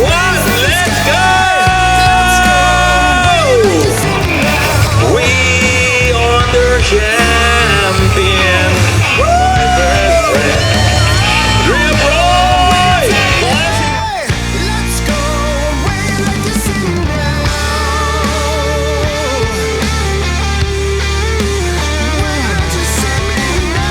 one let's go we are the champion my best friend เรียบร้อย Let's go away like a single. Why don't you say me no?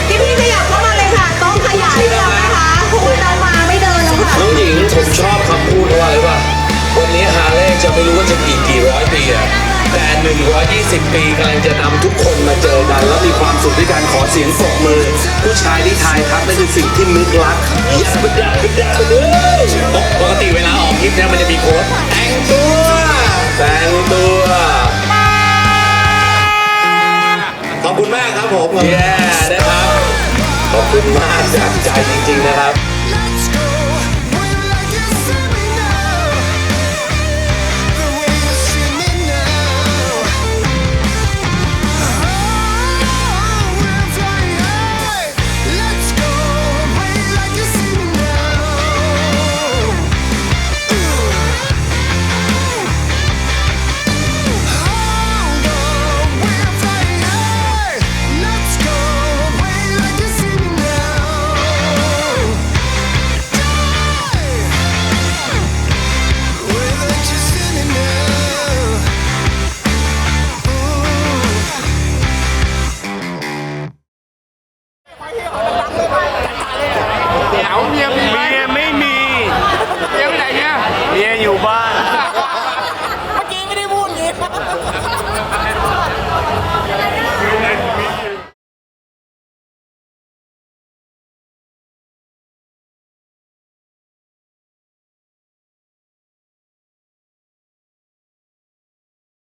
พี่ขยับเข้ามาเลยค่ะต้องขยายแล้วนะคะคุณเรามาไม่เดินแล้วค่ะ น้องหญิงผมชอบคำพูดว่าอะไรวะวันนี้ฮาร์เลย์จะไม่รู้ว่าจะกี่ร้อยปีอะแต่120 ปีกำลังจะนำทุกคนมาเจอกันแล้วมีความสุขด้วยการขอเสียงปรบมือผู้ชายที่ทายทักนั่นคือสิ่งที่นึกรักยับดับดับเลยปกติเวลาออกคลิปเนี่ยมันจะมีโค้ดแต่งตัวขอบคุณมากครับผมแย่นะครับขอบคุณมากจากใจจริงๆนะครับ